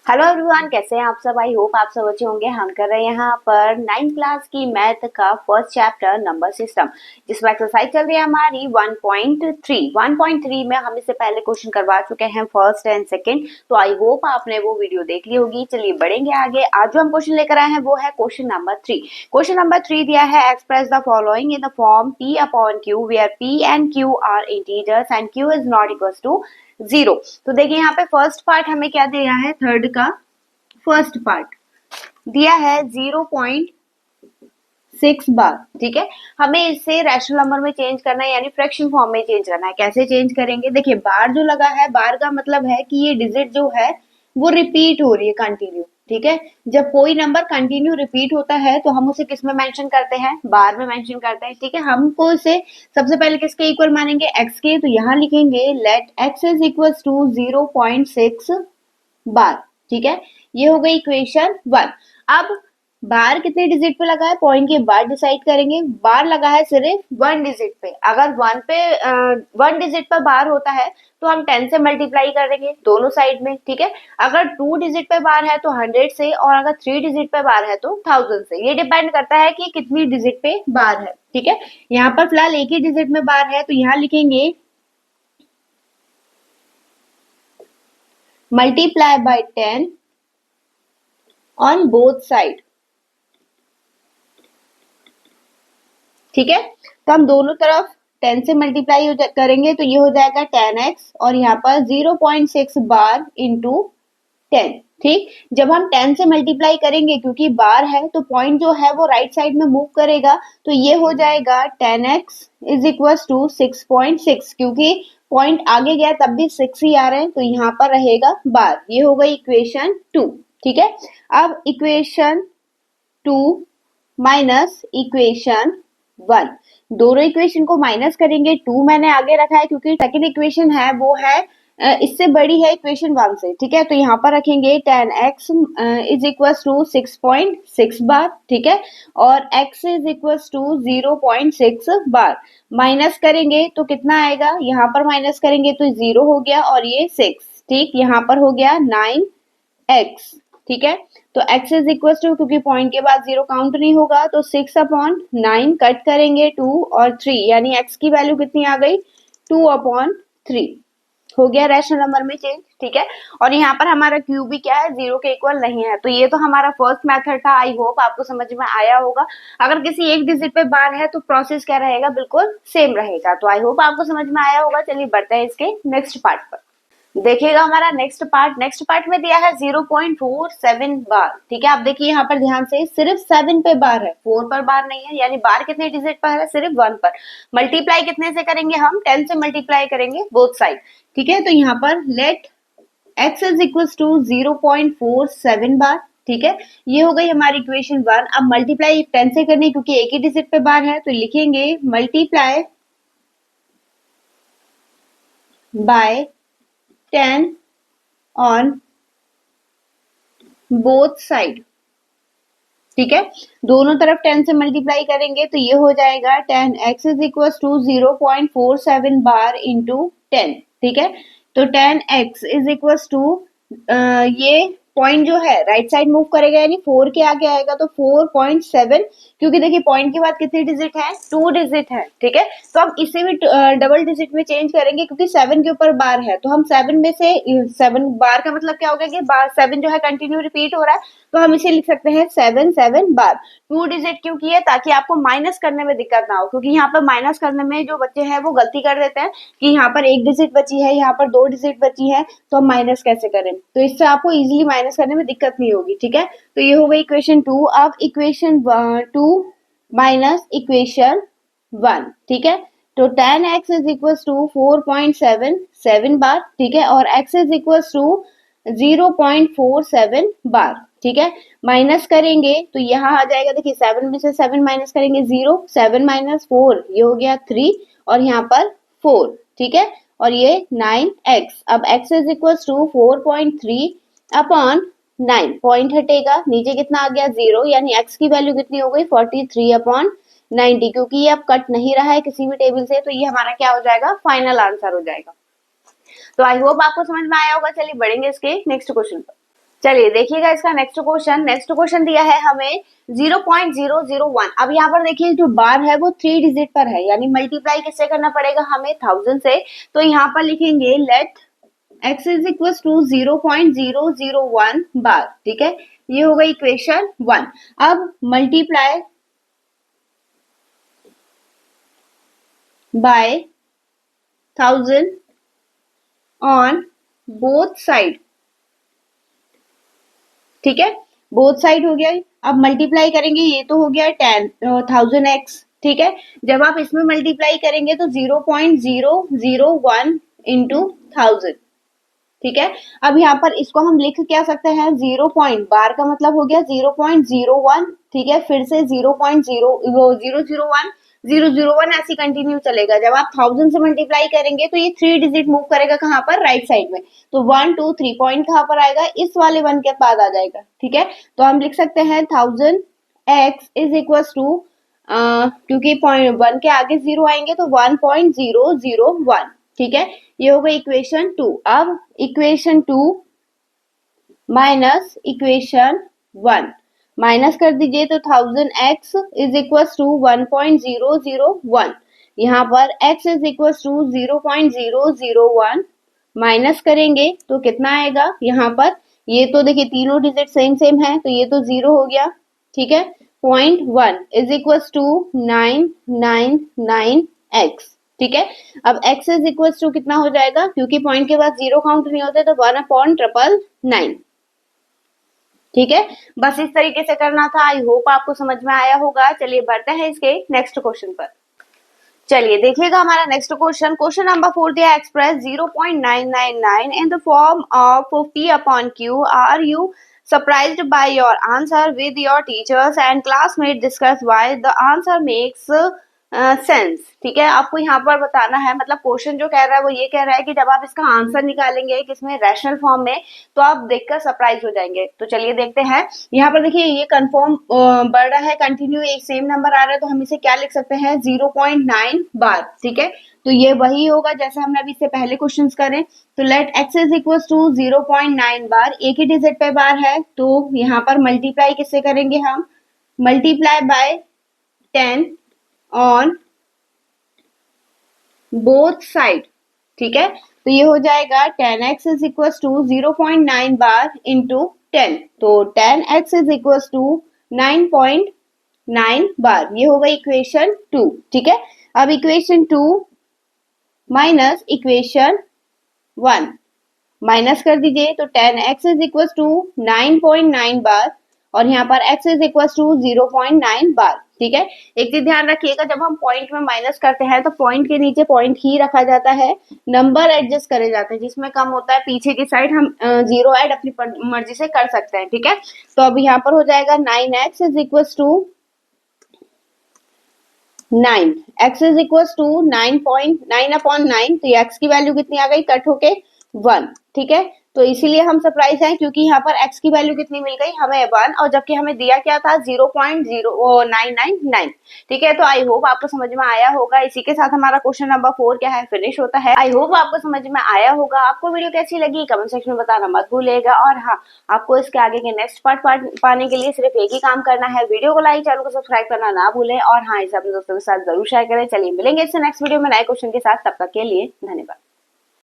Hello everyone, कैसे हैं आप सब। आई होप आप सब अच्छे होंगे। हम कर रहे हैं यहाँ पर 9th क्लास की मैथ का फर्स्ट चैप्टर नंबर सिस्टम, जिसमें एक्सरसाइज चल रही है हमारी 1.3 में हम इससे पहले क्वेश्चन करवा चुके हैं फर्स्ट एंड सेकंड। तो आई होप आपने वो वीडियो देख ली होगी। चलिए बढ़ेंगे आगे। आज जो हम क्वेश्चन लेकर आए हैं वो है क्वेश्चन नंबर 3। क्वेश्चन नंबर 3 दिया है, express the following in the form P upon Q where P and Q are integers and Q is not equal to 0। तो देखिए यहाँ पे फर्स्ट पार्ट हमें क्या दिया है, थर्ड का फर्स्ट पार्ट दिया है 0.6 बार। ठीक है, हमें इसे रैशनल नंबर में चेंज करना है, यानी फ्रैक्शन फॉर्म में चेंज करना है। कैसे चेंज करेंगे, देखिए बार जो लगा है, बार का मतलब है कि ये डिजिट जो है वो रिपीट हो रही है कंटिन्यू। ठीक है, जब कोई नंबर कंटिन्यू रिपीट होता है तो हम उसे किस में मेंशन करते हैं, बार में मेंशन करते हैं। ठीक है, हमको इसे सबसे पहले किसके इक्वल मानेंगे, x के। तो यहाँ लिखेंगे let x is equal to 0.6 bar. ठीक है, ये हो गई इक्वेशन 1। अब बार कितने डिजिट पे लगा है, पॉइंट के बाद डिसाइड करेंगे। बार लगा है सिर्फ 1 डिजिट पे। अगर 1 डिजिट पर बार होता है तो हम 10 से मल्टीप्लाई करेंगे दोनों साइड में। ठीक है, अगर 2 डिजिट पे बार है तो 100 से, और अगर 3 डिजिट पे बार है तो 1000 से। ये डिपेंड करता है कि कितनी डिजिट पे बार है। ठीक है, यहाँ पर फिलहाल एक ही डिजिट में बार है, तो यहाँ लिखेंगे multiply by 10 on both side. ठीक है, तो हम दोनों तरफ 10 से मल्टीप्लाई करेंगे तो ये हो जाएगा 10x, और यहाँ पर 0.6 बार इंटू 10। ठीक, जब हम 10 से मल्टीप्लाई करेंगे, क्योंकि बार है तो पॉइंट जो है वो राइट साइड में मूव करेगा, तो ये हो जाएगा 10x इज इक्वल टू 6.6। क्योंकि पॉइंट आगे गया तब भी 6 ही आ रहे हैं, तो यहाँ पर रहेगा बार। ये हो गई इक्वेशन 2। ठीक है, अब इक्वेशन 2 माइनस इक्वेशन 1, दोनों इक्वेशन को माइनस करेंगे। 2 मैंने आगे रखा है क्योंकि सेकंड इक्वेशन है वो है इससे बड़ी है इक्वेशन 1 से। ठीक है, तो यहाँ पर रखेंगे 10x इज इक्वल टू 6.6 बार। ठीक है, और x is equal to 0.6 bar. Minus करेंगे तो कितना आएगा, यहाँ पर माइनस करेंगे तो 0 हो गया, और ये 6। ठीक, यहाँ पर हो गया 9x। ठीक है, तो x इज इक्वल टू, क्योंकि पॉइंट के बाद 0 काउंट नहीं होगा, तो 6/9 कट करेंगे 2 और 3, यानी x की वैल्यू कितनी आ गई, 2/3 हो गया रैशनल नंबर में चेंज। ठीक है, और यहाँ पर हमारा क्यूब भी क्या है, 0 के इक्वल नहीं है। तो ये तो हमारा फर्स्ट मेथड था। आई होप आपको समझ में आया होगा। अगर किसी एक डिजिट पे बार है तो प्रोसेस क्या रहेगा, बिल्कुल सेम रहेगा। तो आई होप आपको समझ में आया होगा। चलिए बढ़ते हैं इसके नेक्स्ट पार्ट पर। देखिएगा हमारा नेक्स्ट पार्ट में दिया है 0.47 बार। ठीक है, आप देखिए यहाँ पर ध्यान से, सिर्फ 7 पे बार है, 4 पर बार नहीं है, यानी बार कितने डिजिट पर है, सिर्फ 1 पर। मल्टीप्लाई कितने से करेंगे, हम 10 से मल्टीप्लाई करेंगे बोथ साइड। ठीक है, तो यहाँ पर let x is equal to 0.47 bar. ठीक है, ये हो गई हमारी इक्वेशन 1। अब मल्टीप्लाई 10 से करनी, क्योंकि एक ही डिजिट पे बार है, तो लिखेंगे multiply by 10 on both side. ठीक है, दोनों तरफ 10 से मल्टीप्लाई करेंगे तो ये हो जाएगा 10x is equal to 0.47 bar into 10। ठीक है, तो 10x इज इक्वल टू ये पॉइंट जो है राइट साइड मूव करेगा, यानी 4 के आगे आएगा, तो 4.7। क्योंकि देखिए पॉइंट के बाद कितने डिजिट है, 2 डिजिट है। ठीक है, तो हम इसे भी डबल डिजिट में चेंज करेंगे, क्योंकि 7 के ऊपर बार है, तो हम 7 में से 7 बार का मतलब क्या होगा कि बार 7 जो है कंटिन्यू रिपीट हो रहा है, तो हम इसे लिख सकते हैं 7 बार। 2 डिजिट क्यों किए, ताकि आपको माइनस करने में दिक्कत ना हो, क्योंकि यहाँ पर माइनस करने में जो बच्चे हैं वो गलती कर देते हैं कि यहाँ पर 1 डिजिट बची है, यहाँ पर 2 डिजिट बची है, तो हम माइनस कैसे करें। तो इससे आपको इजीली माइनस करने में दिक्कत नहीं होगी। ठीक है, तो ये हो गई इक्वेशन 2। अब इक्वेशन 2 माइनस इक्वेशन 1। ठीक है, तो 10x इज इक्वल टू 4.77 बार। ठीक है, और x is equal to 0.47 bar. ठीक है, माइनस करेंगे तो यहाँ आ जाएगा, देखिए 7 में से 7 माइनस करेंगे 0, 7 माइनस 4 ये हो गया 3, और यहाँ पर 4। ठीक है, और ये 9x। अब x is equal to 4.3 upon 9, point हटेगा, नीचे कितना आ गया 0, यानी x की वैल्यू कितनी हो गई 43/90। क्योंकि ये अब कट नहीं रहा है किसी भी टेबल से, तो ये हमारा क्या हो जाएगा, फाइनल आंसर हो जाएगा। तो आई होप आपको समझ में आया होगा। चलिए बढ़ेंगे इसके नेक्स्ट क्वेश्चन पर। चलिए देखिएगा इसका नेक्स्ट क्वेश्चन दिया है हमें 0.001। अब यहाँ पर देखिए जो बार है वो 3 डिजिट पर है, यानी मल्टीप्लाई किससे करना पड़ेगा हमें 1000 से। तो यहाँ पर लिखेंगे let x is equal to 0.001 bar, ठीक है, ये होगा इक्वेशन 1। अब multiply by 1000 on both side, ठीक है, बोथ साइड हो गया। अब मल्टीप्लाई करेंगे, ये तो हो गया 1000x, ठीक है। जब आप इसमें मल्टीप्लाई करेंगे तो 0.001 इंटू 1000, ठीक है। अब यहाँ पर इसको हम लिख क्या सकते हैं, 0 पॉइंट, बार का मतलब हो गया 0.01, ठीक है, फिर से 0.001 ऐसी कंटिन्यू चलेगा। जब आप 1000 से मल्टीप्लाई करेंगे तो ये 3 डिजिट मूव करेगा कहाँ पर, राइट साइड में। तो 1 2 3 पॉइंट कहाँ पर आएगा, इस वाले 1 के बाद आ जाएगा, ठीक है। तो हम लिख सकते हैं 1000x इज इक्वल टू, क्योंकि पॉइंट 1 के आगे 0 आएंगे तो 1.001, ठीक है, ये होगा इक्वेशन 2। अब इक्वेशन 2 माइनस इक्वेशन 1 माइनस कर दीजिए तो 1000x इज इक्वल टू 1.001, यहाँ पर x is equal to 0.001 minus करेंगे तो कितना आएगा, यहाँ पर ये तो देखिए तीनों डिजिट सेम सेम है तो ये तो 0 हो गया, ठीक है। 0.1 इज इक्वल टू 999x, ठीक है। अब x इज इक्वल टू कितना हो जाएगा, क्योंकि पॉइंट के बाद 0 काउंट नहीं होते तो 1/999, ठीक है। बस इस तरीके से करना था। आई होप आपको समझ में आया होगा। चलिए बढ़ते हैं इसके नेक्स्ट क्वेश्चन पर। चलिए देखिएगा हमारा नेक्स्ट क्वेश्चन नंबर 4 दिया, express 0.999 in the form of 50/q। Are you surprised by your answer with your teachers and classmates discuss why the answer makes sense, ठीक है। आपको यहाँ पर बताना है, मतलब क्वेश्चन जो कह रहा है वो ये कह रहा है कि जब आप इसका आंसर निकालेंगे किसमें, रैशनल फॉर्म में, तो आप देखकर सरप्राइज हो जाएंगे। तो चलिए देखते हैं। यहाँ पर देखिए ये कंफर्म बढ़ रहा है, कंटिन्यू एक सेम नंबर आ रहा है, तो हम इसे क्या लिख सकते हैं, 0.9 बार, ठीक है। तो ये वही होगा जैसे हमने अभी इससे पहले क्वेश्चन करें। तो let x is equal to 0.9 bar, एक ही डिजिट पे बार है तो यहाँ पर मल्टीप्लाई किससे करेंगे हम, multiply by 10 on both side, ठीक है। तो ये हो जाएगा 10x is equal to 0.9 bar into 10, तो 10x इज इक्वल टू 9.9 बार, ये होगा इक्वेशन 2, ठीक है। अब इक्वेशन 2 माइनस इक्वेशन 1 माइनस कर दीजिए तो 10x इज इक्वल टू 9.9 बार और यहाँ पर x इज इक्वल टू 0.9 बार, ठीक है। एक चीज ध्यान रखिएगा, जब हम पॉइंट में माइनस करते हैं तो पॉइंट के नीचे पॉइंट ही रखा जाता है, नंबर एडजस्ट करे जाते हैं, जिसमें कम होता है पीछे की साइड हम जीरो ऐड अपनी मर्जी से कर सकते हैं, ठीक है। तो अब यहाँ पर हो जाएगा 9x is equal to 9, x is equal to 9.9/9, तो x की वैल्यू कितनी आ गई, कट होके 1, ठीक है। तो इसीलिए हम सरप्राइज हैं क्योंकि यहाँ पर x की वैल्यू कितनी मिल गई हमें 1, और जबकि हमें दिया क्या था 0.0999, ठीक है। तो आई होप आपको समझ में आया होगा। इसी के साथ हमारा क्वेश्चन नंबर 4 क्या है, फिनिश होता है। आई होप आपको समझ में आया होगा। आपको वीडियो कैसी लगी कमेंट सेक्शन में बताना मत भूलिएगा। और हाँ, आपको इसके आगे के नेक्स्ट पार्ट पाने के लिए सिर्फ एक ही काम करना है, वीडियो को लाइक, चैनल को सब्सक्राइब करना ना भूलें, और हाँ, इसे अपने दोस्तों के साथ जरूर शेयर करें। चलिए मिलेंगे इससे नेक्स्ट वीडियो में नए क्वेश्चन के साथ, तब तक के लिए धन्यवाद।